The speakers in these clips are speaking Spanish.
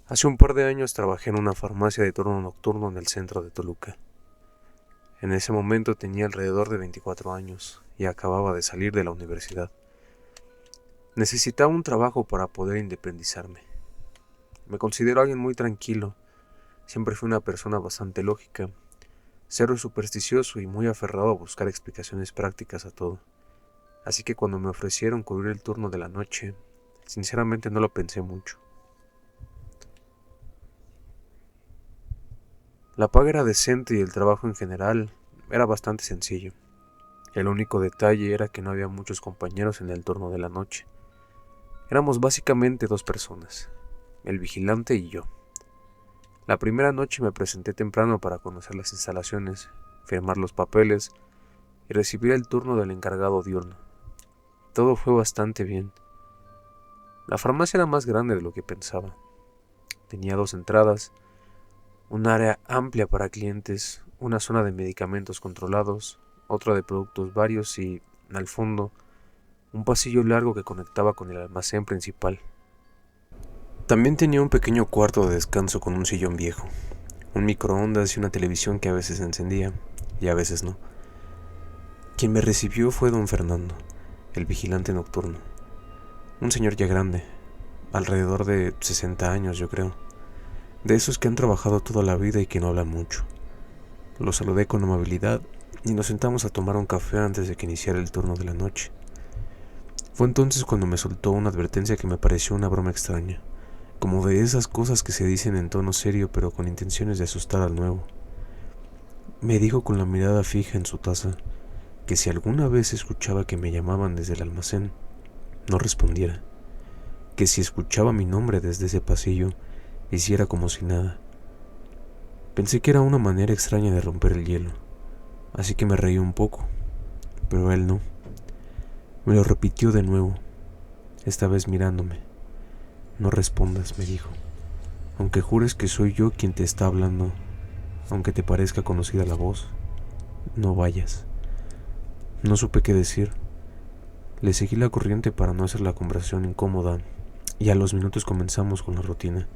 Hace un par de años trabajé en una farmacia de turno nocturno en el centro de Toluca. En ese momento tenía alrededor de 24 años y acababa de salir de la universidad. Necesitaba un trabajo para poder independizarme. Me considero alguien muy tranquilo. Siempre fui una persona bastante lógica, cero supersticioso y muy aferrado a buscar explicaciones prácticas a todo. Así que cuando me ofrecieron cubrir el turno de la noche, sinceramente no lo pensé mucho. La paga era decente y el trabajo en general era bastante sencillo. El único detalle era que no había muchos compañeros en el turno de la noche. Éramos básicamente dos personas, el vigilante y yo. La primera noche me presenté temprano para conocer las instalaciones, firmar los papeles y recibir el turno del encargado diurno. Todo fue bastante bien. La farmacia era más grande de lo que pensaba. Tenía dos entradas, un área amplia para clientes, una zona de medicamentos controlados, otra de productos varios y, al fondo, un pasillo largo que conectaba con el almacén principal. También tenía un pequeño cuarto de descanso con un sillón viejo, un microondas y una televisión que a veces encendía y a veces no. Quien me recibió fue don Fernando, el vigilante nocturno, un señor ya grande, alrededor de 60 años yo creo, de esos que han trabajado toda la vida y que no hablan mucho. Lo saludé con amabilidad y nos sentamos a tomar un café antes de que iniciara el turno de la noche. Fue entonces cuando me soltó una advertencia que me pareció una broma extraña, como de esas cosas que se dicen en tono serio pero con intenciones de asustar al nuevo. Me dijo con la mirada fija en su taza que si alguna vez escuchaba que me llamaban desde el almacén, no respondiera, que si escuchaba mi nombre desde ese pasillo, hiciera como si nada. Pensé que era una manera extraña de romper el hielo, así que me reí un poco, pero él no. Me lo repitió de nuevo, esta vez mirándome. No respondas, me dijo. Aunque jures que soy yo quien te está hablando, aunque te parezca conocida la voz, no vayas. No supe qué decir. Le seguí la corriente para no hacer la conversación incómoda, y a los minutos comenzamos con la rutina.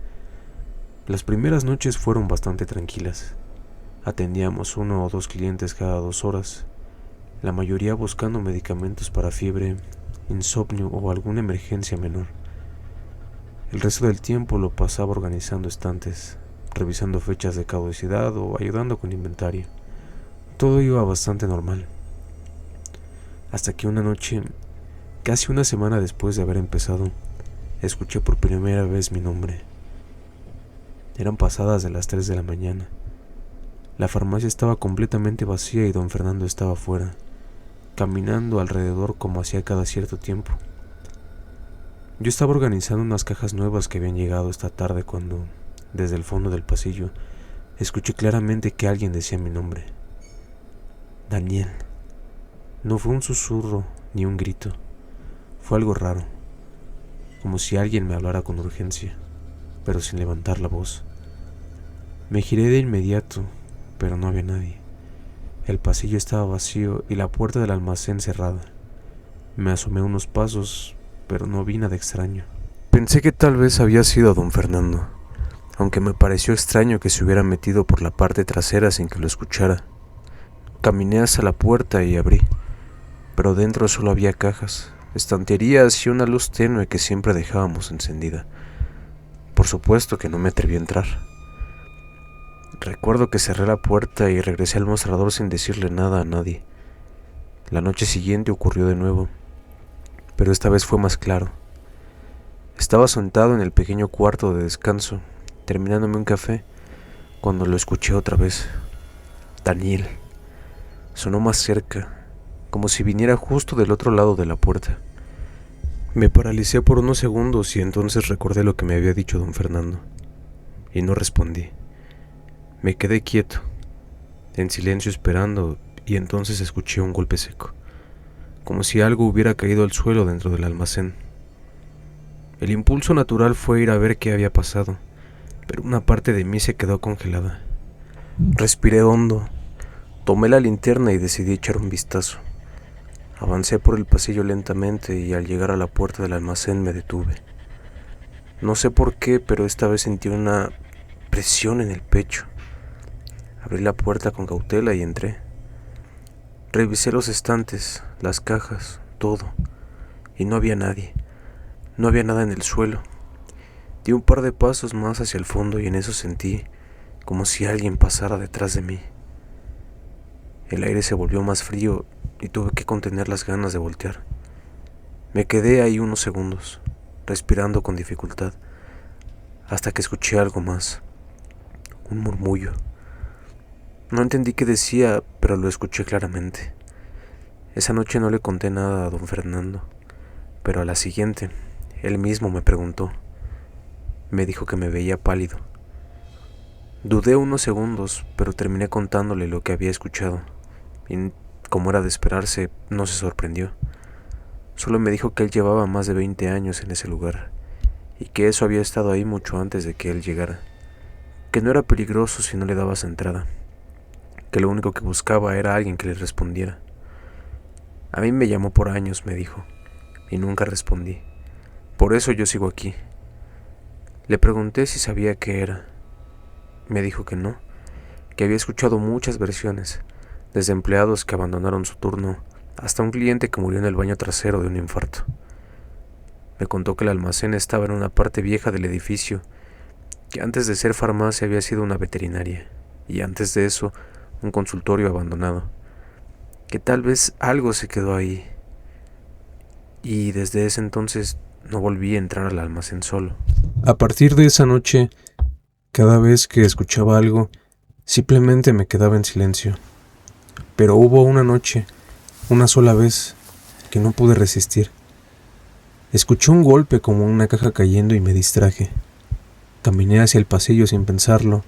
Las primeras noches fueron bastante tranquilas. Atendíamos uno o dos clientes cada 2 horas, la mayoría buscando medicamentos para fiebre, insomnio o alguna emergencia menor. El resto del tiempo lo pasaba organizando estantes, revisando fechas de caducidad o ayudando con inventario. Todo iba bastante normal. Hasta que una noche, casi una semana después de haber empezado, escuché por primera vez mi nombre. Eran pasadas de las 3 de la mañana. La farmacia estaba completamente vacía y don Fernando estaba fuera, caminando alrededor como hacía cada cierto tiempo. Yo estaba organizando unas cajas nuevas que habían llegado esta tarde cuando, desde el fondo del pasillo, escuché claramente que alguien decía mi nombre. Daniel. No fue un susurro ni un grito. Fue algo raro, como si alguien me hablara con urgencia, pero sin levantar la voz. Me giré de inmediato, pero no había nadie. El pasillo estaba vacío y la puerta del almacén cerrada. Me asomé unos pasos, pero no vi nada extraño. Pensé que tal vez había sido don Fernando, aunque me pareció extraño que se hubiera metido por la parte trasera sin que lo escuchara. Caminé hasta la puerta y abrí, pero dentro solo había cajas, estanterías y una luz tenue que siempre dejábamos encendida. Por supuesto que no me atreví a entrar. Recuerdo que cerré la puerta y regresé al mostrador sin decirle nada a nadie. La noche siguiente ocurrió de nuevo, pero esta vez fue más claro. Estaba sentado en el pequeño cuarto de descanso, terminándome un café, cuando lo escuché otra vez. Daniel. Sonó más cerca, como si viniera justo del otro lado de la puerta. Me paralicé por unos segundos y entonces recordé lo que me había dicho don Fernando, y no respondí. Me quedé quieto, en silencio esperando, y entonces escuché un golpe seco, como si algo hubiera caído al suelo dentro del almacén. El impulso natural fue ir a ver qué había pasado, pero una parte de mí se quedó congelada. Respiré hondo, tomé la linterna y decidí echar un vistazo. Avancé por el pasillo lentamente y al llegar a la puerta del almacén me detuve. No sé por qué, pero esta vez sentí una presión en el pecho. Abrí la puerta con cautela y entré. Revisé los estantes, las cajas, todo, y no había nadie. No había nada en el suelo. Di un par de pasos más hacia el fondo y en eso sentí como si alguien pasara detrás de mí. El aire se volvió más frío y tuve que contener las ganas de voltear. Me quedé ahí unos segundos, respirando con dificultad, hasta que escuché algo más, un murmullo. No entendí qué decía, pero lo escuché claramente. Esa noche no le conté nada a don Fernando, pero a la siguiente, él mismo me preguntó. Me dijo que me veía pálido. Dudé unos segundos, pero terminé contándole lo que había escuchado, y como era de esperarse, no se sorprendió. Solo me dijo que él llevaba más de 20 años en ese lugar, y que eso había estado ahí mucho antes de que él llegara, que no era peligroso si no le dabas entrada, que lo único que buscaba era alguien que le respondiera. A mí me llamó por años, me dijo, y nunca respondí. Por eso yo sigo aquí. Le pregunté si sabía qué era. Me dijo que no, que había escuchado muchas versiones, desde empleados que abandonaron su turno hasta un cliente que murió en el baño trasero de un infarto. Me contó que el almacén estaba en una parte vieja del edificio, que antes de ser farmacia había sido una veterinaria, y antes de eso un consultorio abandonado, que tal vez algo se quedó ahí, y desde ese entonces no volví a entrar al almacén solo. A partir de esa noche, cada vez que escuchaba algo, simplemente me quedaba en silencio. Pero hubo una noche, una sola vez, que no pude resistir. Escuché un golpe como una caja cayendo y me distraje. Caminé hacia el pasillo sin pensarlo,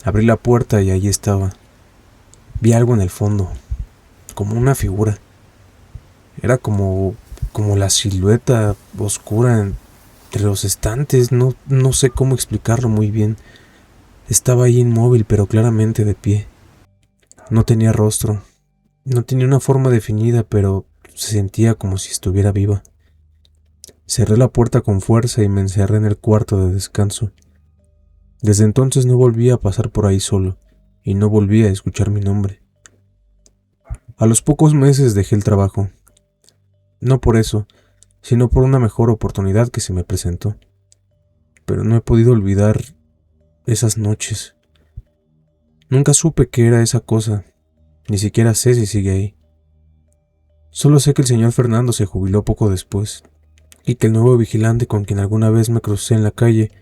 abrí la puerta y allí estaba. Vi algo en el fondo, como una figura. Era como la silueta oscura entre los estantes, no sé cómo explicarlo muy bien. Estaba ahí inmóvil, pero claramente de pie. No tenía rostro, no tenía una forma definida, pero se sentía como si estuviera viva. Cerré la puerta con fuerza y me encerré en el cuarto de descanso. Desde entonces no volví a pasar por ahí solo, y no volví a escuchar mi nombre. A los pocos meses dejé el trabajo. No por eso, sino por una mejor oportunidad que se me presentó. Pero no he podido olvidar esas noches. Nunca supe qué era esa cosa, ni siquiera sé si sigue ahí. Solo sé que el señor Fernando se jubiló poco después, y que el nuevo vigilante con quien alguna vez me crucé en la calle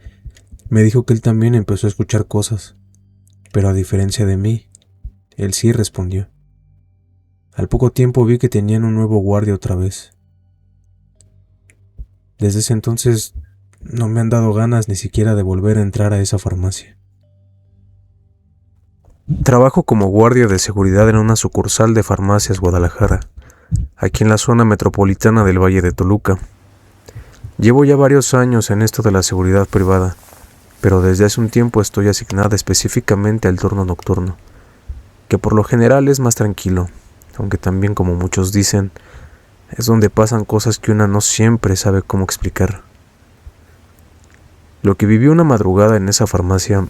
me dijo que él también empezó a escuchar cosas, pero a diferencia de mí, él sí respondió. Al poco tiempo vi que tenían un nuevo guardia otra vez. Desde ese entonces no me han dado ganas ni siquiera de volver a entrar a esa farmacia. Trabajo como guardia de seguridad en una sucursal de Farmacias Guadalajara, aquí en la zona metropolitana del Valle de Toluca. Llevo ya varios años en esto de la seguridad privada, pero desde hace un tiempo estoy asignada específicamente al turno nocturno, que por lo general es más tranquilo, aunque también, como muchos dicen, es donde pasan cosas que una no siempre sabe cómo explicar. Lo que viví una madrugada en esa farmacia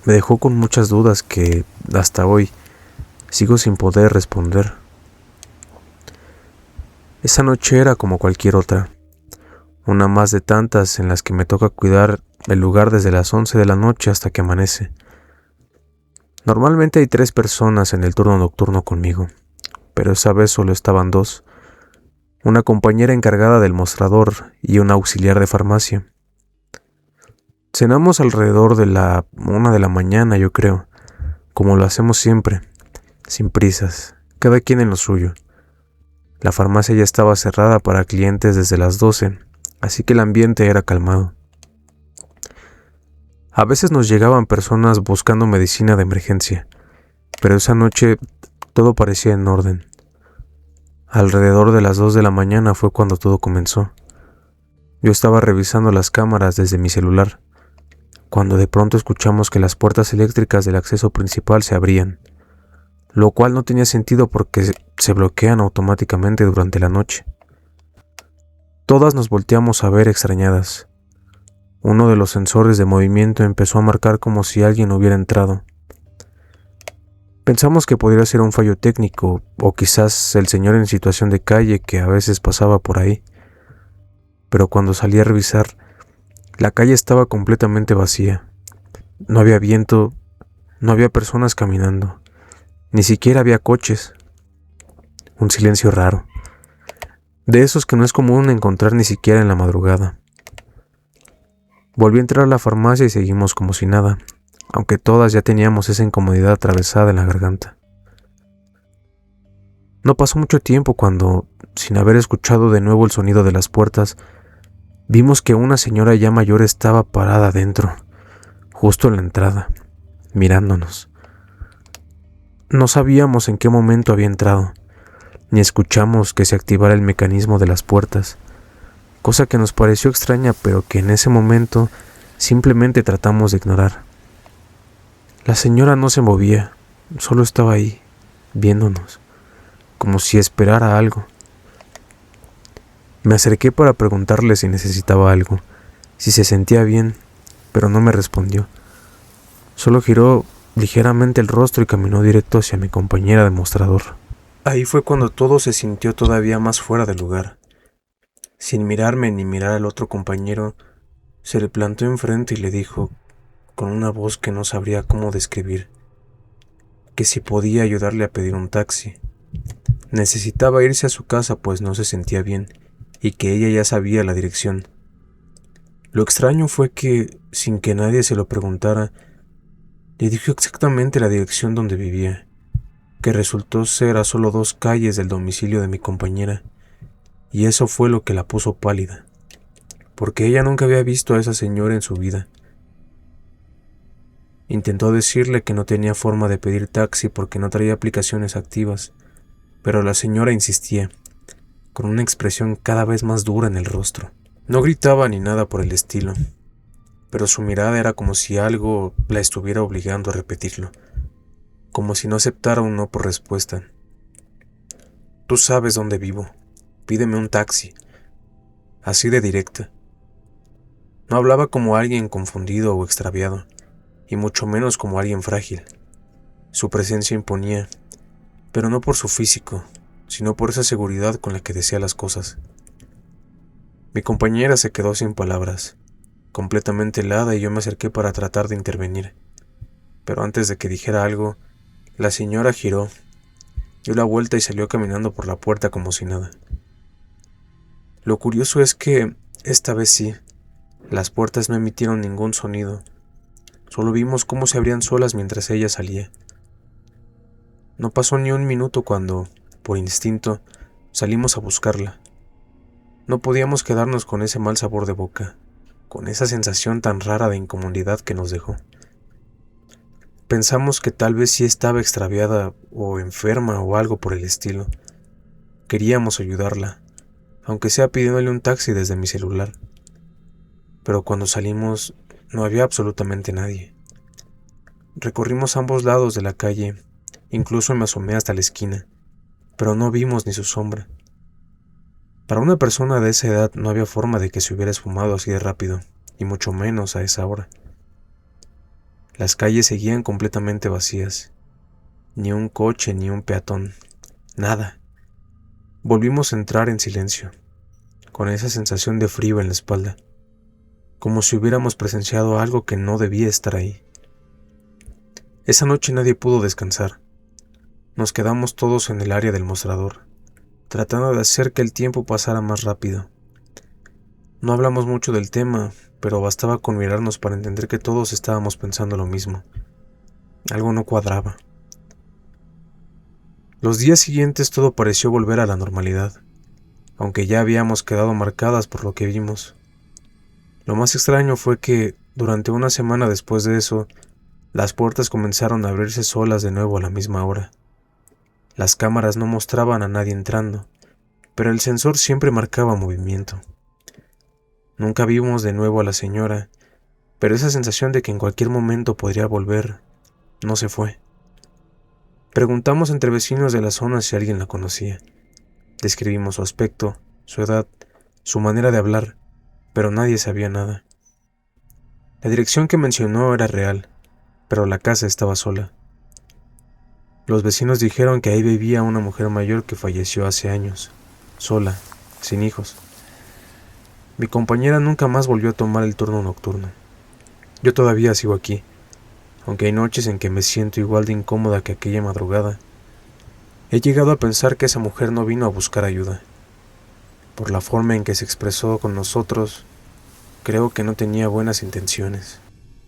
me dejó con muchas dudas que, hasta hoy, sigo sin poder responder. Esa noche era como cualquier otra, una más de tantas en las que me toca cuidar el lugar desde las 11 de la noche hasta que amanece. Normalmente hay 3 personas en el turno nocturno conmigo, pero esa vez solo estaban 2, una compañera encargada del mostrador y un auxiliar de farmacia. Cenamos alrededor de la 1 de la mañana, yo creo, como lo hacemos siempre, sin prisas, cada quien en lo suyo. La farmacia ya estaba cerrada para clientes desde las 12, así que el ambiente era calmado. A veces nos llegaban personas buscando medicina de emergencia, pero esa noche todo parecía en orden. Alrededor de las 2 de la mañana fue cuando todo comenzó. Yo estaba revisando las cámaras desde mi celular, cuando de pronto escuchamos que las puertas eléctricas del acceso principal se abrían, lo cual no tenía sentido porque se bloquean automáticamente durante la noche. Todas nos volteamos a ver extrañadas. Uno de los sensores de movimiento empezó a marcar como si alguien hubiera entrado. Pensamos que podría ser un fallo técnico o quizás el señor en situación de calle que a veces pasaba por ahí. Pero cuando salí a revisar, la calle estaba completamente vacía. No había viento, no había personas caminando, ni siquiera había coches. Un silencio raro, de esos que no es común encontrar ni siquiera en la madrugada. Volví a entrar a la farmacia y seguimos como si nada, aunque todas ya teníamos esa incomodidad atravesada en la garganta. No pasó mucho tiempo cuando, sin haber escuchado de nuevo el sonido de las puertas, vimos que una señora ya mayor estaba parada adentro, justo en la entrada, mirándonos. No sabíamos en qué momento había entrado, ni escuchamos que se activara el mecanismo de las puertas, cosa que nos pareció extraña pero que en ese momento simplemente tratamos de ignorar. La señora no se movía, solo estaba ahí, viéndonos, como si esperara algo. Me acerqué para preguntarle si necesitaba algo, si se sentía bien, pero no me respondió. Solo giró ligeramente el rostro y caminó directo hacia mi compañera de mostrador. Ahí fue cuando todo se sintió todavía más fuera de lugar. Sin mirarme ni mirar al otro compañero, se le plantó enfrente y le dijo, con una voz que no sabría cómo describir, que si podía ayudarle a pedir un taxi. Necesitaba irse a su casa pues no se sentía bien y que ella ya sabía la dirección. Lo extraño fue que, sin que nadie se lo preguntara, le dijo exactamente la dirección donde vivía, que resultó ser a solo 2 calles del domicilio de mi compañera, y eso fue lo que la puso pálida, porque ella nunca había visto a esa señora en su vida. Intentó decirle que no tenía forma de pedir taxi porque no traía aplicaciones activas, pero la señora insistía, con una expresión cada vez más dura en el rostro. No gritaba ni nada por el estilo, pero su mirada era como si algo la estuviera obligando a repetirlo, como si no aceptara un no por respuesta. Tú sabes dónde vivo, pídeme un taxi, así de directa. No hablaba como alguien confundido o extraviado, y mucho menos como alguien frágil. Su presencia imponía, pero no por su físico, sino por esa seguridad con la que decía las cosas. Mi compañera se quedó sin palabras, completamente helada, y yo me acerqué para tratar de intervenir. Pero antes de que dijera algo, la señora giró, dio la vuelta y salió caminando por la puerta como si nada. Lo curioso es que, esta vez sí, las puertas no emitieron ningún sonido. Solo vimos cómo se abrían solas mientras ella salía. No pasó ni un minuto cuando, por instinto, salimos a buscarla. No podíamos quedarnos con ese mal sabor de boca, con esa sensación tan rara de incomodidad que nos dejó. Pensamos que tal vez sí estaba extraviada o enferma o algo por el estilo. Queríamos ayudarla, aunque sea pidiéndole un taxi desde mi celular. Pero cuando salimos no había absolutamente nadie. Recorrimos ambos lados de la calle, incluso me asomé hasta la esquina, pero no vimos ni su sombra. Para una persona de esa edad no había forma de que se hubiera esfumado así de rápido, y mucho menos a esa hora. Las calles seguían completamente vacías. Ni un coche, ni un peatón. Nada. Volvimos a entrar en silencio, con esa sensación de frío en la espalda, como si hubiéramos presenciado algo que no debía estar ahí. Esa noche nadie pudo descansar. Nos quedamos todos en el área del mostrador, tratando de hacer que el tiempo pasara más rápido. No hablamos mucho del tema, pero bastaba con mirarnos para entender que todos estábamos pensando lo mismo. Algo no cuadraba. Los días siguientes todo pareció volver a la normalidad, aunque ya habíamos quedado marcadas por lo que vimos. Lo más extraño fue que, durante una semana después de eso, las puertas comenzaron a abrirse solas de nuevo a la misma hora. Las cámaras no mostraban a nadie entrando, pero el sensor siempre marcaba movimiento. Nunca vimos de nuevo a la señora, pero esa sensación de que en cualquier momento podría volver no se fue. Preguntamos entre vecinos de la zona si alguien la conocía. Describimos su aspecto, su edad, su manera de hablar, pero nadie sabía nada. La dirección que mencionó era real, pero la casa estaba sola. Los vecinos dijeron que ahí vivía una mujer mayor que falleció hace años, sola, sin hijos. Mi compañera nunca más volvió a tomar el turno nocturno. Yo todavía sigo aquí, aunque hay noches en que me siento igual de incómoda que aquella madrugada. He llegado a pensar que esa mujer no vino a buscar ayuda. Por la forma en que se expresó con nosotros, creo que no tenía buenas intenciones.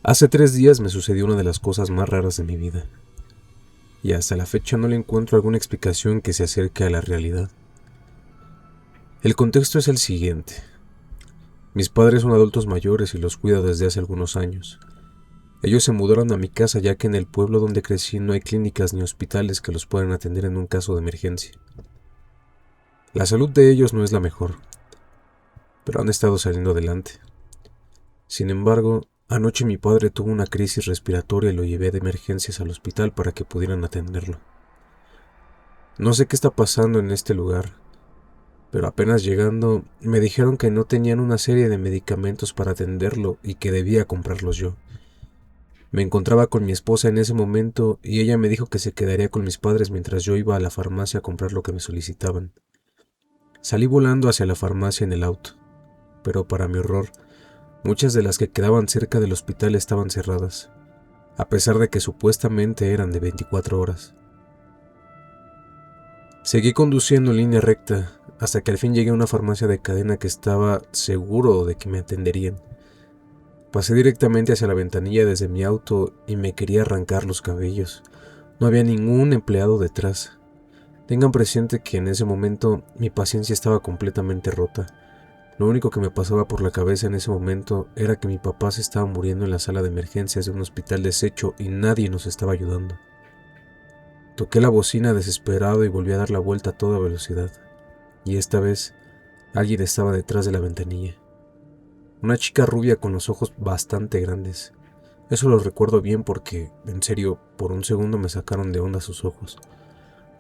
Hace 3 días me sucedió una de las cosas más raras de mi vida, y hasta la fecha no le encuentro alguna explicación que se acerque a la realidad. El contexto es el siguiente. Mis padres son adultos mayores y los cuido desde hace algunos años. Ellos se mudaron a mi casa ya que en el pueblo donde crecí no hay clínicas ni hospitales que los puedan atender en un caso de emergencia. La salud de ellos no es la mejor, pero han estado saliendo adelante. Sin embargo, anoche mi padre tuvo una crisis respiratoria y lo llevé de emergencias al hospital para que pudieran atenderlo. No sé qué está pasando en este lugar, pero apenas llegando me dijeron que no tenían una serie de medicamentos para atenderlo y que debía comprarlos yo. Me encontraba con mi esposa en ese momento y ella me dijo que se quedaría con mis padres mientras yo iba a la farmacia a comprar lo que me solicitaban. Salí volando hacia la farmacia en el auto, pero para mi horror, muchas de las que quedaban cerca del hospital estaban cerradas, a pesar de que supuestamente eran de 24 horas. Seguí conduciendo en línea recta hasta que al fin llegué a una farmacia de cadena que estaba seguro de que me atenderían. Pasé directamente hacia la ventanilla desde mi auto y me quería arrancar los cabellos. No había ningún empleado detrás. Tengan presente que en ese momento mi paciencia estaba completamente rota. Lo único que me pasaba por la cabeza en ese momento era que mi papá se estaba muriendo en la sala de emergencias de un hospital deshecho y nadie nos estaba ayudando. Toqué la bocina desesperado y volví a dar la vuelta a toda velocidad. Y esta vez, alguien estaba detrás de la ventanilla. Una chica rubia con los ojos bastante grandes. Eso lo recuerdo bien porque, en serio, por un segundo me sacaron de onda sus ojos.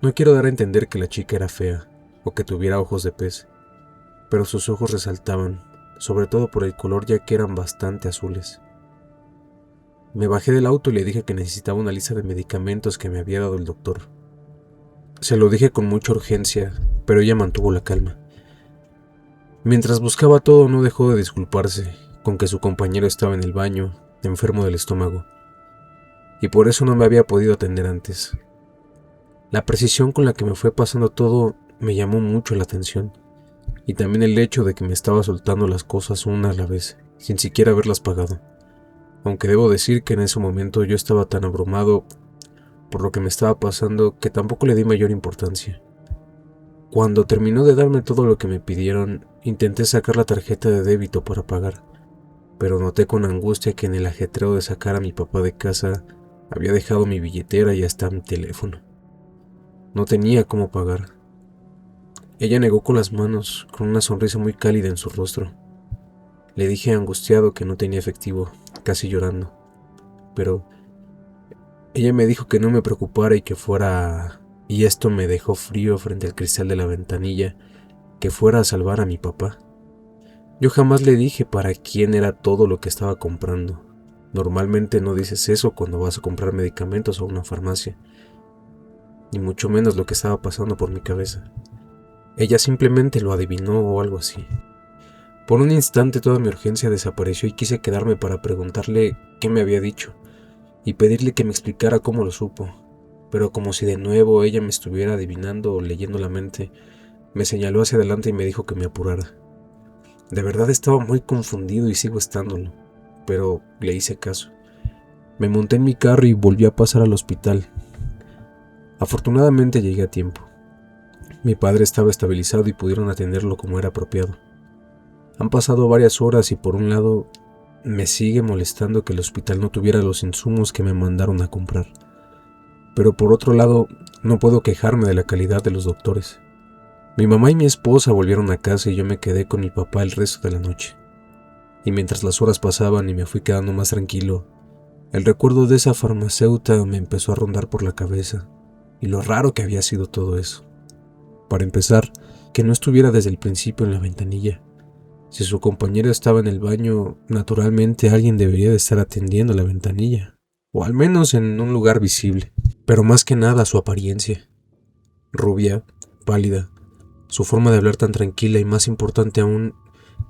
No quiero dar a entender que la chica era fea o que tuviera ojos de pez, pero sus ojos resaltaban, sobre todo por el color ya que eran bastante azules. Me bajé del auto y le dije que necesitaba una lista de medicamentos que me había dado el doctor. Se lo dije con mucha urgencia, pero ella mantuvo la calma. Mientras buscaba todo, no dejó de disculparse con que su compañero estaba en el baño, enfermo del estómago, y por eso no me había podido atender antes. La precisión con la que me fue pasando todo me llamó mucho la atención, y también el hecho de que me estaba soltando las cosas una a la vez, sin siquiera haberlas pagado, aunque debo decir que en ese momento yo estaba tan abrumado por lo que me estaba pasando que tampoco le di mayor importancia. Cuando terminó de darme todo lo que me pidieron, intenté sacar la tarjeta de débito para pagar, pero noté con angustia que en el ajetreo de sacar a mi papá de casa había dejado mi billetera y hasta mi teléfono. No tenía cómo pagar. Ella negó con las manos, con una sonrisa muy cálida en su rostro. Le dije angustiado que no tenía efectivo, casi llorando, pero ella me dijo que no me preocupara y que fuera... Y esto me dejó frío frente al cristal de la ventanilla, que fuera a salvar a mi papá. Yo jamás le dije para quién era todo lo que estaba comprando. Normalmente no dices eso cuando vas a comprar medicamentos a una farmacia, ni mucho menos lo que estaba pasando por mi cabeza. Ella simplemente lo adivinó o algo así. Por un instante toda mi urgencia desapareció y quise quedarme para preguntarle qué me había dicho y pedirle que me explicara cómo lo supo, pero como si de nuevo ella me estuviera adivinando o leyendo la mente, me señaló hacia adelante y me dijo que me apurara. De verdad estaba muy confundido y sigo estándolo, pero le hice caso. Me monté en mi carro y volví a pasar al hospital. Afortunadamente llegué a tiempo. Mi padre estaba estabilizado y pudieron atenderlo como era apropiado. Han pasado varias horas y por un lado me sigue molestando que el hospital no tuviera los insumos que me mandaron a comprar. Pero por otro lado, no puedo quejarme de la calidad de los doctores. Mi mamá y mi esposa volvieron a casa y yo me quedé con mi papá el resto de la noche. Y mientras las horas pasaban y me fui quedando más tranquilo, el recuerdo de esa farmacéutica me empezó a rondar por la cabeza, y lo raro que había sido todo eso. Para empezar, que no estuviera desde el principio en la ventanilla. Si su compañero estaba en el baño, naturalmente alguien debería de estar atendiendo la ventanilla, o al menos en un lugar visible. Pero más que nada su apariencia, rubia, pálida, su forma de hablar tan tranquila y más importante aún,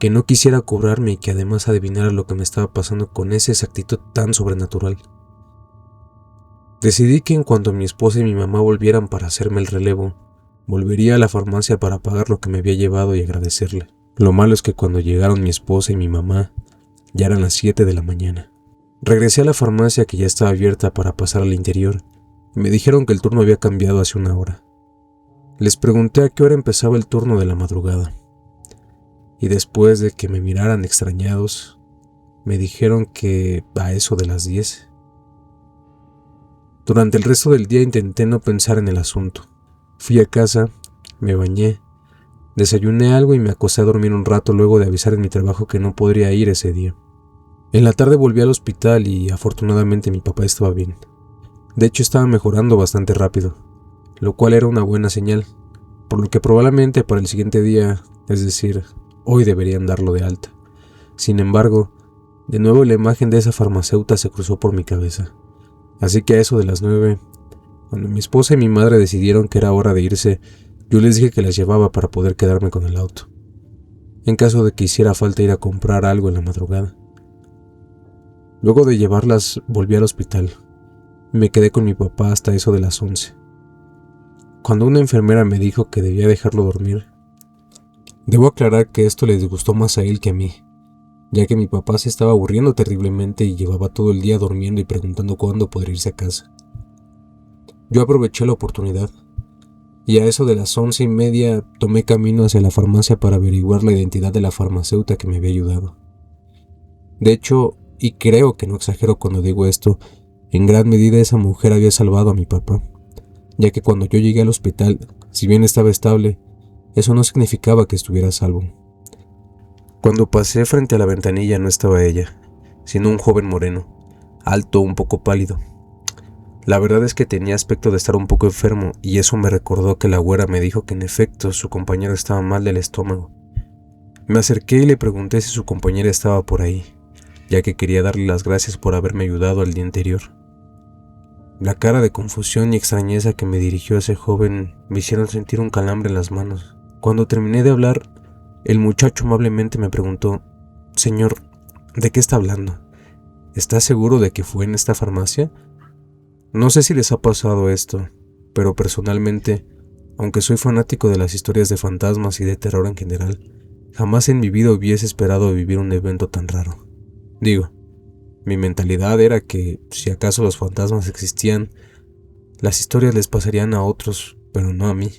que no quisiera cobrarme y que además adivinara lo que me estaba pasando con esa exactitud tan sobrenatural. Decidí que en cuanto mi esposa y mi mamá volvieran para hacerme el relevo, volvería a la farmacia para pagar lo que me había llevado y agradecerle. Lo malo es que cuando llegaron mi esposa y mi mamá, ya eran las 7 de la mañana. Regresé a la farmacia que ya estaba abierta para pasar al interior y me dijeron que el turno había cambiado hace una hora. Les pregunté a qué hora empezaba el turno de la madrugada y después de que me miraran extrañados, me dijeron que a eso de las 10. Durante el resto del día intenté no pensar en el asunto. Fui a casa, me bañé, desayuné algo y me acosté a dormir un rato luego de avisar en mi trabajo que no podría ir ese día. En la tarde volví al hospital y afortunadamente mi papá estaba bien. De hecho estaba mejorando bastante rápido, lo cual era una buena señal, por lo que probablemente para el siguiente día, es decir, hoy deberían darlo de alta. Sin embargo, de nuevo la imagen de esa farmacéutica se cruzó por mi cabeza. Así que a eso de las 9, cuando mi esposa y mi madre decidieron que era hora de irse, yo les dije que las llevaba para poder quedarme con el auto, en caso de que hiciera falta ir a comprar algo en la madrugada. Luego de llevarlas, volví al hospital y me quedé con mi papá hasta eso de las 11. Cuando una enfermera me dijo que debía dejarlo dormir, debo aclarar que esto le disgustó más a él que a mí, ya que mi papá se estaba aburriendo terriblemente y llevaba todo el día durmiendo y preguntando cuándo podría irse a casa. Yo aproveché la oportunidad y a eso de las 11:30 tomé camino hacia la farmacia para averiguar la identidad de la farmacéutica que me había ayudado. De hecho, y creo que no exagero cuando digo esto, en gran medida esa mujer había salvado a mi papá, ya que cuando yo llegué al hospital, si bien estaba estable, eso no significaba que estuviera a salvo. Cuando pasé frente a la ventanilla no estaba ella, sino un joven moreno, alto, un poco pálido. La verdad es que tenía aspecto de estar un poco enfermo y eso me recordó que la güera me dijo que en efecto su compañero estaba mal del estómago. Me acerqué y le pregunté si su compañera estaba por ahí, ya que quería darle las gracias por haberme ayudado el día anterior. La cara de confusión y extrañeza que me dirigió ese joven me hicieron sentir un calambre en las manos. Cuando terminé de hablar, el muchacho amablemente me preguntó: «Señor, ¿de qué está hablando? ¿Está seguro de que fue en esta farmacia? No sé si les ha pasado esto, pero personalmente, aunque soy fanático de las historias de fantasmas y de terror en general, jamás en mi vida hubiese esperado vivir un evento tan raro. Digo, mi mentalidad era que, si acaso los fantasmas existían, las historias les pasarían a otros, pero no a mí.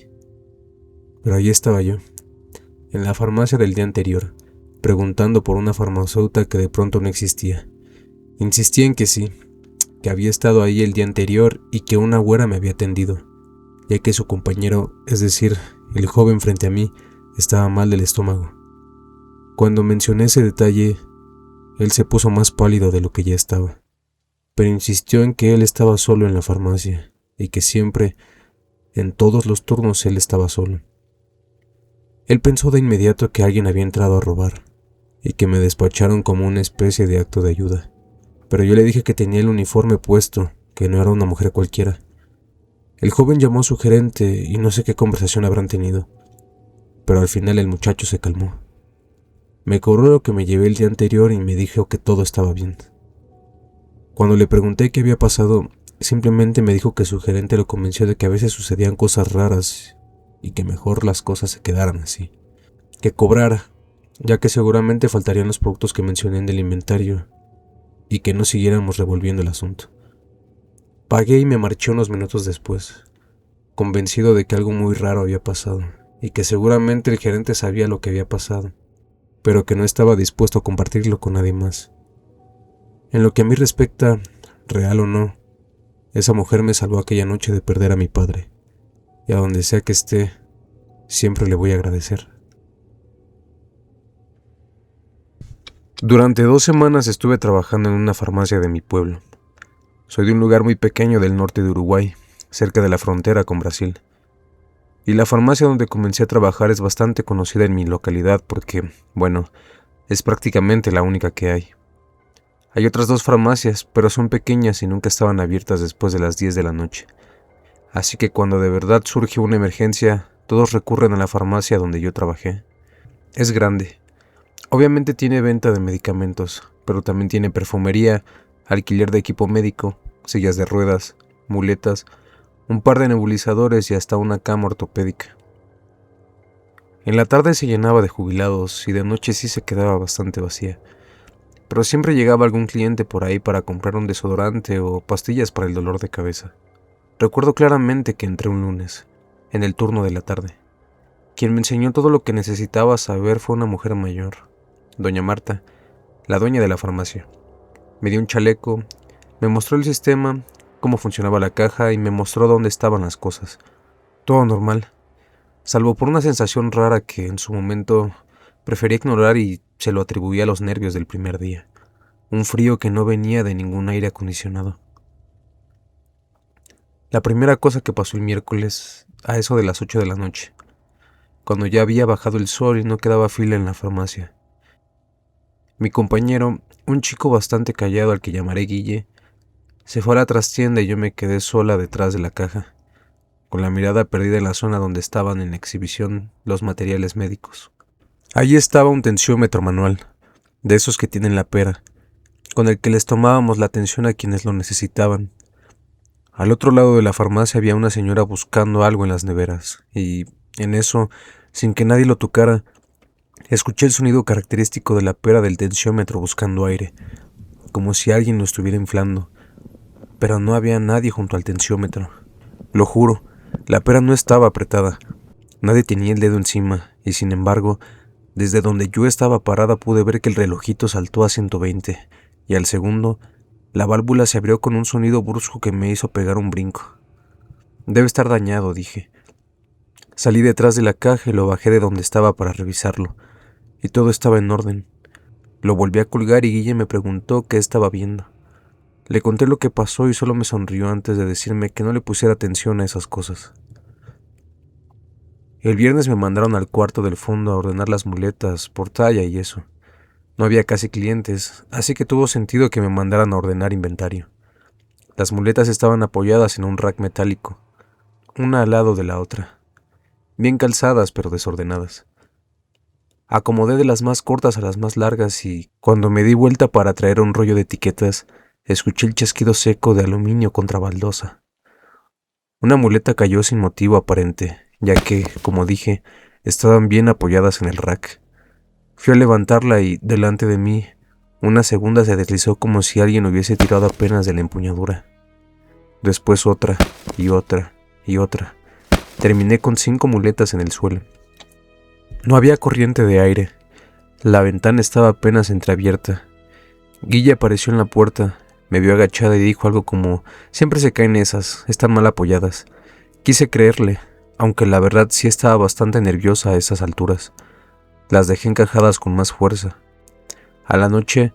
Pero ahí estaba yo, en la farmacia del día anterior, preguntando por una farmacéutica que de pronto no existía. Insistí en que sí, que había estado ahí el día anterior y que una güera me había atendido, ya que su compañero, es decir, el joven frente a mí, estaba mal del estómago. Cuando mencioné ese detalle, él se puso más pálido de lo que ya estaba, pero insistió en que él estaba solo en la farmacia y que siempre, en todos los turnos, él estaba solo. Él pensó de inmediato que alguien había entrado a robar y que me despacharon como una especie de acto de ayuda, pero yo le dije que tenía el uniforme puesto, que no era una mujer cualquiera. El joven llamó a su gerente y no sé qué conversación habrán tenido, pero al final el muchacho se calmó. Me cobró lo que me llevé el día anterior y me dijo que todo estaba bien. Cuando le pregunté qué había pasado, simplemente me dijo que su gerente lo convenció de que a veces sucedían cosas raras y que mejor las cosas se quedaran así. Que cobrara, ya que seguramente faltarían los productos que mencioné en el inventario y que no siguiéramos revolviendo el asunto. Pagué y me marché unos minutos después, convencido de que algo muy raro había pasado y que seguramente el gerente sabía lo que había pasado, pero que no estaba dispuesto a compartirlo con nadie más. En lo que a mí respecta, real o no, esa mujer me salvó aquella noche de perder a mi padre, y a donde sea que esté, siempre le voy a agradecer. Durante 2 semanas estuve trabajando en una farmacia de mi pueblo. Soy de un lugar muy pequeño del norte de Uruguay, cerca de la frontera con Brasil. Y la farmacia donde comencé a trabajar es bastante conocida en mi localidad porque, bueno, es prácticamente la única que hay. Hay otras 2 farmacias, pero son pequeñas y nunca estaban abiertas después de las 10 de la noche. Así que cuando de verdad surge una emergencia, todos recurren a la farmacia donde yo trabajé. Es grande. Obviamente tiene venta de medicamentos, pero también tiene perfumería, alquiler de equipo médico, sillas de ruedas, muletas, un par de nebulizadores y hasta una cama ortopédica. En la tarde se llenaba de jubilados y de noche sí se quedaba bastante vacía, pero siempre llegaba algún cliente por ahí para comprar un desodorante o pastillas para el dolor de cabeza. Recuerdo claramente que entré un lunes, en el turno de la tarde. Quien me enseñó todo lo que necesitaba saber fue una mujer mayor, doña Marta, la dueña de la farmacia. Me dio un chaleco, me mostró el sistema, cómo funcionaba la caja y me mostró dónde estaban las cosas. Todo normal, salvo por una sensación rara que en su momento preferí ignorar y se lo atribuía a los nervios del primer día. Un frío que no venía de ningún aire acondicionado. La primera cosa que pasó el miércoles, a eso de las 8 de la noche, cuando ya había bajado el sol y no quedaba fila en la farmacia. Mi compañero, un chico bastante callado al que llamaré Guille, se fue a la trastienda y yo me quedé sola detrás de la caja, con la mirada perdida en la zona donde estaban en exhibición los materiales médicos. Allí estaba un tensiómetro manual, de esos que tienen la pera, con el que les tomábamos la atención a quienes lo necesitaban. Al otro lado de la farmacia había una señora buscando algo en las neveras, y en eso, sin que nadie lo tocara, escuché el sonido característico de la pera del tensiómetro buscando aire, como si alguien lo estuviera inflando, pero no había nadie junto al tensiómetro. Lo juro, la pera no estaba apretada, nadie tenía el dedo encima, y sin embargo, desde donde yo estaba parada pude ver que el relojito saltó a 120, y al segundo, la válvula se abrió con un sonido brusco que me hizo pegar un brinco. Debe estar dañado, dije. Salí detrás de la caja y lo bajé de donde estaba para revisarlo, y todo estaba en orden. Lo volví a colgar y Guille me preguntó qué estaba viendo. Le conté lo que pasó y solo me sonrió antes de decirme que no le pusiera atención a esas cosas. El viernes me mandaron al cuarto del fondo a ordenar las muletas por talla y eso. No había casi clientes, así que tuvo sentido que me mandaran a ordenar inventario. Las muletas estaban apoyadas en un rack metálico, una al lado de la otra, bien calzadas pero desordenadas. Acomodé de las más cortas a las más largas y, cuando me di vuelta para traer un rollo de etiquetas, escuché el chasquido seco de aluminio contra baldosa. Una muleta cayó sin motivo aparente, ya que, como dije, estaban bien apoyadas en el rack. Fui a levantarla y, delante de mí, una segunda se deslizó como si alguien hubiese tirado apenas de la empuñadura. Después otra, y otra, y otra. Terminé con 5 muletas en el suelo. No había corriente de aire. La ventana estaba apenas entreabierta. Guille apareció en la puerta, me vio agachada y dijo algo como: «Siempre se caen esas, están mal apoyadas». Quise creerle, aunque la verdad sí estaba bastante nerviosa a esas alturas. Las dejé encajadas con más fuerza. A la noche,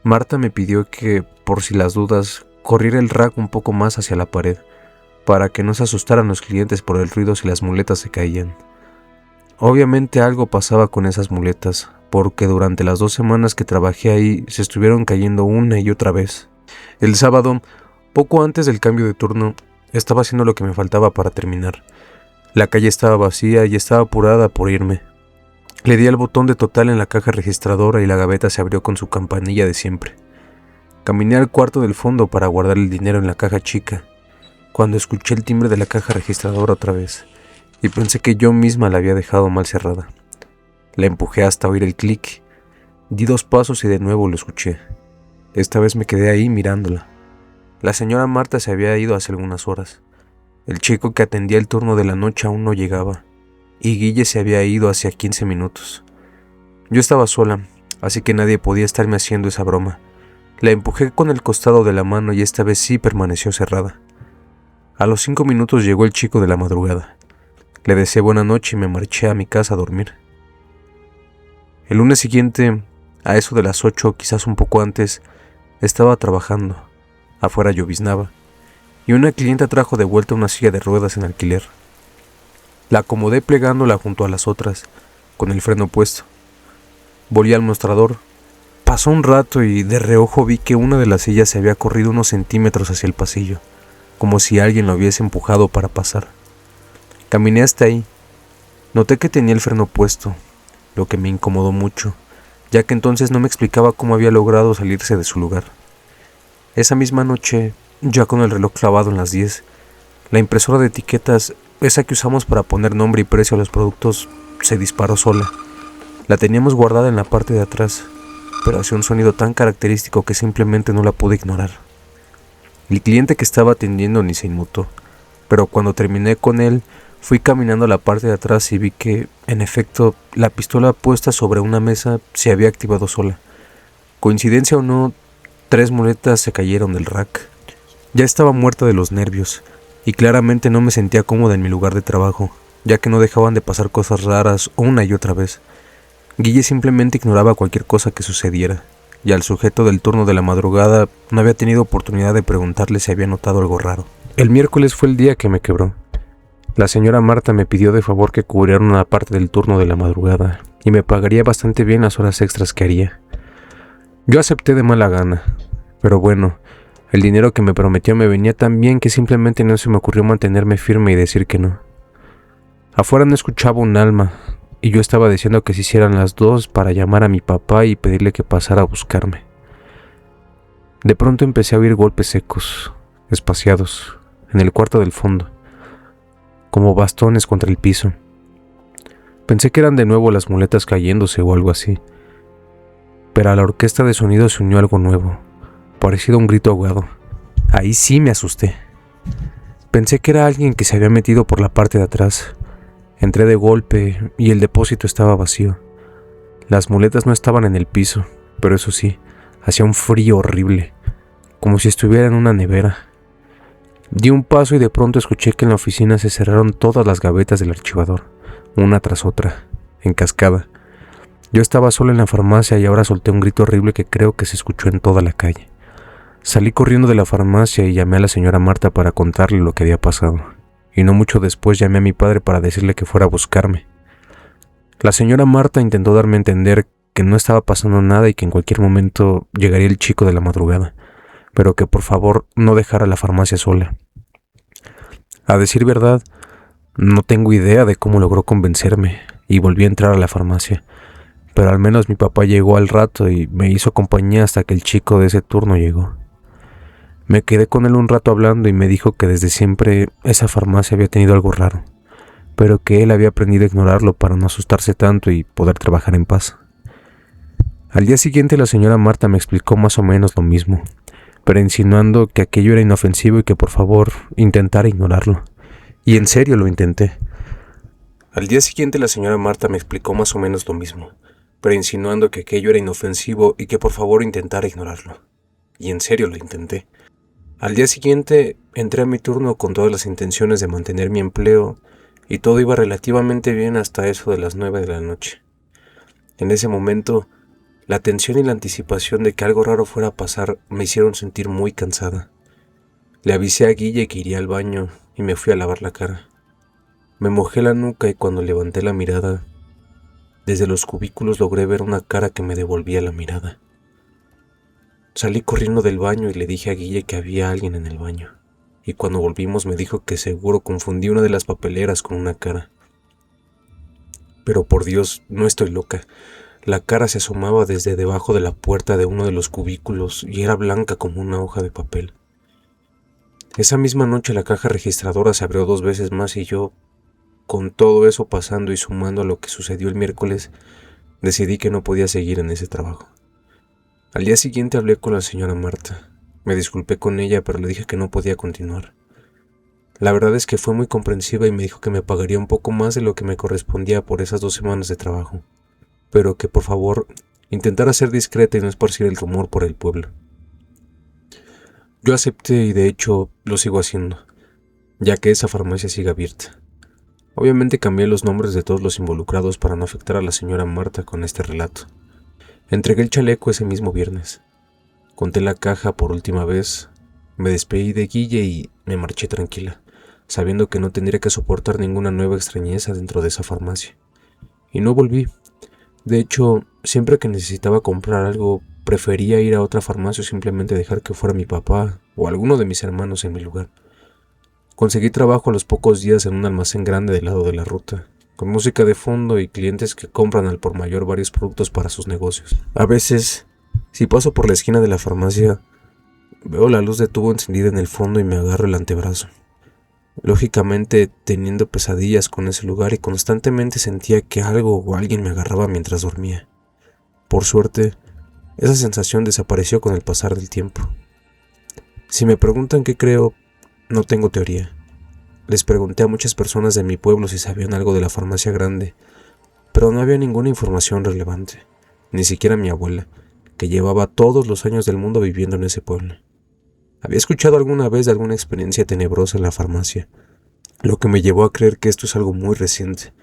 Marta me pidió que, por si las dudas, corriera el rack un poco más hacia la pared, para que no se asustaran los clientes por el ruido si las muletas se caían. Obviamente algo pasaba con esas muletas, porque durante las 2 semanas que trabajé ahí se estuvieron cayendo una y otra vez. El sábado, poco antes del cambio de turno, estaba haciendo lo que me faltaba para terminar. La calle estaba vacía y estaba apurada por irme. Le di al botón de total en la caja registradora y la gaveta se abrió con su campanilla de siempre. Caminé al cuarto del fondo para guardar el dinero en la caja chica, cuando escuché el timbre de la caja registradora otra vez, y pensé que yo misma la había dejado mal cerrada. La empujé hasta oír el clic. Di 2 pasos y de nuevo lo escuché. Esta vez me quedé ahí mirándola. La señora Marta se había ido hace algunas horas. El chico que atendía el turno de la noche aún no llegaba, y Guille se había ido hacía 15 minutos. Yo estaba sola, así que nadie podía estarme haciendo esa broma. La empujé con el costado de la mano y esta vez sí permaneció cerrada. A los 5 minutos llegó el chico de la madrugada. Le deseé buena noche y me marché a mi casa a dormir. El lunes siguiente, a eso de las 8, quizás un poco antes, estaba trabajando. Afuera lloviznaba, y una clienta trajo de vuelta una silla de ruedas en alquiler. La acomodé plegándola junto a las otras, con el freno puesto. Volví al mostrador. Pasó un rato y de reojo vi que una de las sillas se había corrido unos centímetros hacia el pasillo, como si alguien lo hubiese empujado para pasar. Caminé hasta ahí. Noté que tenía el freno puesto, lo que me incomodó mucho, ya que entonces no me explicaba cómo había logrado salirse de su lugar. Esa misma noche, ya con el reloj clavado en las 10, la impresora de etiquetas, esa que usamos para poner nombre y precio a los productos, se disparó sola. La teníamos guardada en la parte de atrás, pero hacía un sonido tan característico que simplemente no la pude ignorar. El cliente que estaba atendiendo ni se inmutó, pero cuando terminé con él, fui caminando a la parte de atrás y vi que, en efecto, la pistola puesta sobre una mesa se había activado sola. Coincidencia o no, 3 muletas se cayeron del rack. Ya estaba muerta de los nervios, y claramente no me sentía cómoda en mi lugar de trabajo, ya que no dejaban de pasar cosas raras una y otra vez. Guille simplemente ignoraba cualquier cosa que sucediera, y al sujeto del turno de la madrugada no había tenido oportunidad de preguntarle si había notado algo raro. El miércoles fue el día que me quebró. La señora Marta me pidió de favor que cubriera una parte del turno de la madrugada, y me pagaría bastante bien las horas extras que haría. Yo acepté de mala gana, pero bueno, el dinero que me prometió me venía tan bien que simplemente no se me ocurrió mantenerme firme y decir que no. Afuera no escuchaba un alma, y yo estaba diciendo que se hicieran las 2 para llamar a mi papá y pedirle que pasara a buscarme. De pronto empecé a oír golpes secos, espaciados, en el cuarto del fondo, como bastones contra el piso. Pensé que eran de nuevo las muletas cayéndose o algo así, pero a la orquesta de sonido se unió algo nuevo, parecido a un grito ahogado. Ahí sí me asusté. Pensé que era alguien que se había metido por la parte de atrás. Entré de golpe y el depósito estaba vacío. Las muletas no estaban en el piso, pero eso sí, hacía un frío horrible, como si estuviera en una nevera. Di un paso y de pronto escuché que en la oficina se cerraron todas las gavetas del archivador, una tras otra, en cascada. Yo estaba solo en la farmacia y ahora solté un grito horrible que creo que se escuchó en toda la calle. Salí corriendo de la farmacia y llamé a la señora Marta para contarle lo que había pasado. Y no mucho después llamé a mi padre para decirle que fuera a buscarme. La señora Marta intentó darme a entender que no estaba pasando nada y que en cualquier momento llegaría el chico de la madrugada, pero que por favor no dejara la farmacia sola. A decir verdad, no tengo idea de cómo logró convencerme y volví a entrar a la farmacia, pero al menos mi papá llegó al rato y me hizo compañía hasta que el chico de ese turno llegó. Me quedé con él un rato hablando y me dijo que desde siempre esa farmacia había tenido algo raro, pero que él había aprendido a ignorarlo para no asustarse tanto y poder trabajar en paz. Al día siguiente la señora Marta me explicó más o menos lo mismo, pero insinuando que aquello era inofensivo y que por favor intentara ignorarlo. Y en serio lo intenté. Al día siguiente la señora Marta me explicó más o menos lo mismo, pero insinuando que aquello era inofensivo y que por favor intentara ignorarlo. Y en serio lo intenté. Al día siguiente entré a mi turno con todas las intenciones de mantener mi empleo y todo iba relativamente bien hasta eso de las 9 de la noche. En ese momento, la tensión y la anticipación de que algo raro fuera a pasar me hicieron sentir muy cansada. Le avisé a Guille que iría al baño y me fui a lavar la cara. Me mojé la nuca y cuando levanté la mirada, desde los cubículos logré ver una cara que me devolvía la mirada. Salí corriendo del baño y le dije a Guille que había alguien en el baño, y cuando volvimos me dijo que seguro confundí una de las papeleras con una cara. Pero por Dios, no estoy loca. La cara se asomaba desde debajo de la puerta de uno de los cubículos y era blanca como una hoja de papel. Esa misma noche la caja registradora se abrió 2 veces más y yo, con todo eso pasando y sumando a lo que sucedió el miércoles, decidí que no podía seguir en ese trabajo. Al día siguiente hablé con la señora Marta. Me disculpé con ella, pero le dije que no podía continuar. La verdad es que fue muy comprensiva y me dijo que me pagaría un poco más de lo que me correspondía por esas 2 semanas de trabajo, pero que por favor intentara ser discreta y no esparcir el rumor por el pueblo. Yo acepté y de hecho lo sigo haciendo, ya que esa farmacia sigue abierta. Obviamente cambié los nombres de todos los involucrados para no afectar a la señora Marta con este relato. Entregué el chaleco ese mismo viernes. Conté la caja por última vez, me despedí de Guille y me marché tranquila, sabiendo que no tendría que soportar ninguna nueva extrañeza dentro de esa farmacia. Y no volví. De hecho, siempre que necesitaba comprar algo, prefería ir a otra farmacia o simplemente dejar que fuera mi papá o alguno de mis hermanos en mi lugar. Conseguí trabajo a los pocos días en un almacén grande del lado de la ruta, con música de fondo y clientes que compran al por mayor varios productos para sus negocios. A veces, si paso por la esquina de la farmacia, veo la luz de tubo encendida en el fondo y me agarro el antebrazo. Lógicamente, teniendo pesadillas con ese lugar y constantemente sentía que algo o alguien me agarraba mientras dormía. Por suerte, esa sensación desapareció con el pasar del tiempo. Si me preguntan qué creo, no tengo teoría. Les pregunté a muchas personas de mi pueblo si sabían algo de la farmacia grande, pero no había ninguna información relevante, ni siquiera mi abuela, que llevaba todos los años del mundo viviendo en ese pueblo. Había escuchado alguna vez de alguna experiencia tenebrosa en la farmacia, lo que me llevó a creer que esto es algo muy reciente,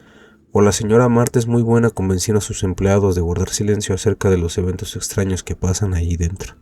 o la señora Marta es muy buena convenciendo a sus empleados de guardar silencio acerca de los eventos extraños que pasan ahí dentro.